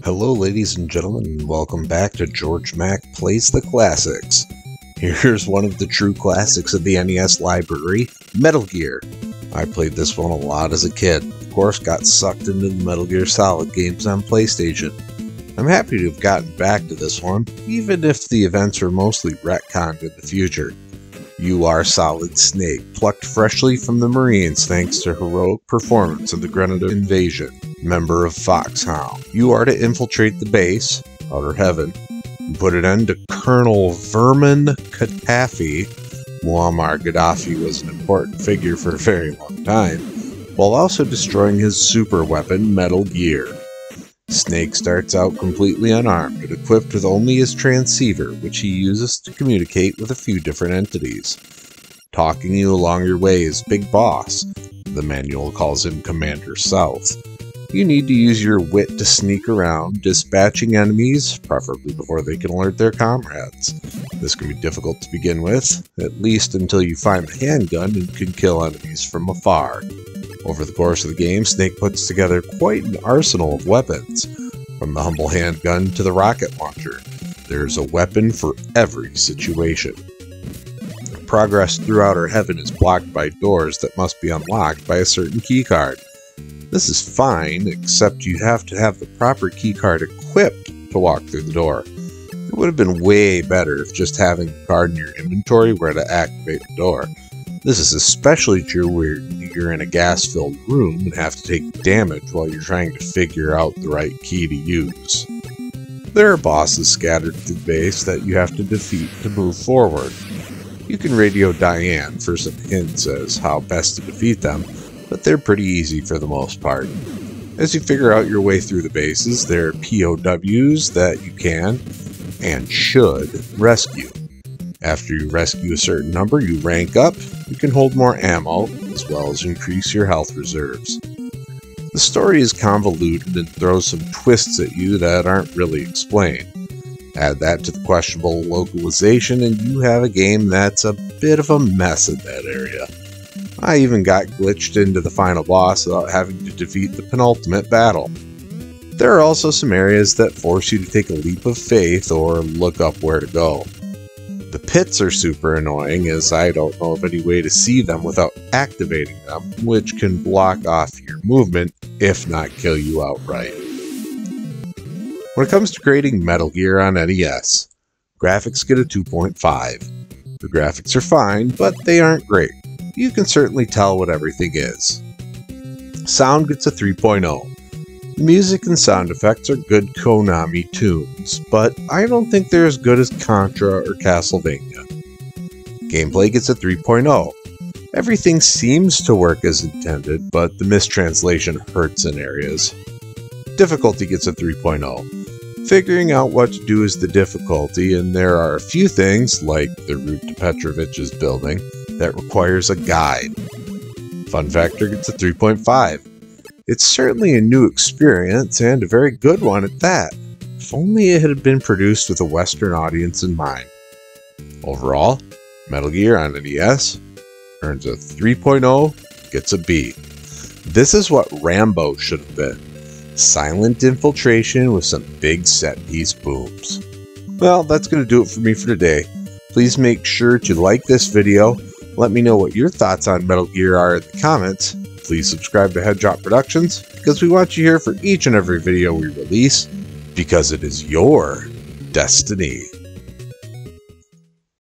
Hello ladies and gentlemen, and welcome back to Georg Mack Plays the Classics. Here's one of the true classics of the NES library, Metal Gear. I played this one a lot as a kid, of course got sucked into the Metal Gear Solid games on PlayStation. I'm happy to have gotten back to this one, even if the events were mostly retconned in the future. You are Solid Snake, plucked freshly from the Marines thanks to heroic performance in the Grenada invasion. Member of Foxhound. You are to infiltrate the base, Outer Heaven, and put an end to Colonel Vermin Gaddafi. Muammar Gaddafi was an important figure for a very long time, while also destroying his super weapon, Metal Gear. Snake starts out completely unarmed and equipped with only his transceiver, which he uses to communicate with a few different entities. Talking you along your way is Big Boss. The manual calls him Commander South. You need to use your wit to sneak around, dispatching enemies, preferably before they can alert their comrades. This can be difficult to begin with, at least until you find the handgun and can kill enemies from afar. Over the course of the game, Snake puts together quite an arsenal of weapons. From the humble handgun to the rocket launcher, there's a weapon for every situation. Progress through Outer Heaven is blocked by doors that must be unlocked by a certain keycard. This is fine, except you have to have the proper keycard equipped to walk through the door. It would have been way better if just having the card in your inventory were to activate the door. This is especially true where you're in a gas-filled room and have to take damage while you're trying to figure out the right key to use. There are bosses scattered through the base that you have to defeat to move forward. You can radio Diane for some hints as how best to defeat them, but they're pretty easy for the most part. As you figure out your way through the bases, there are POWs that you can, and should, rescue. After you rescue a certain number, you rank up, you can hold more ammo, as well as increase your health reserves. The story is convoluted and throws some twists at you that aren't really explained. Add that to the questionable localization and you have a game that's a bit of a mess in that area. I even got glitched into the final boss without having to defeat the penultimate battle. There are also some areas that force you to take a leap of faith or look up where to go. The pits are super annoying as I don't know of any way to see them without activating them, which can block off your movement, if not kill you outright. When it comes to grading Metal Gear on NES, graphics get a 2.5. The graphics are fine, but they aren't great. You can certainly tell what everything is. Sound gets a 3.0. The music and sound effects are good Konami tunes, but I don't think they're as good as Contra or Castlevania. Gameplay gets a 3.0. Everything seems to work as intended, but the mistranslation hurts in areas. Difficulty gets a 3.0. Figuring out what to do is the difficulty, and there are a few things, like the route to Petrovich's building, that requires a guide. Fun factor gets a 3.5. It's certainly a new experience, and a very good one at that. If only it had been produced with a Western audience in mind. Overall, Metal Gear on NES earns a 3.0, gets a B. This is what Rambo should have been. Silent infiltration with some big set-piece booms. Well, that's going to do it for me for today. Please make sure to like this video. Let me know what your thoughts on Metal Gear are in the comments. Please subscribe to Headshot Productions, because we want you here for each and every video we release, because it is your destiny.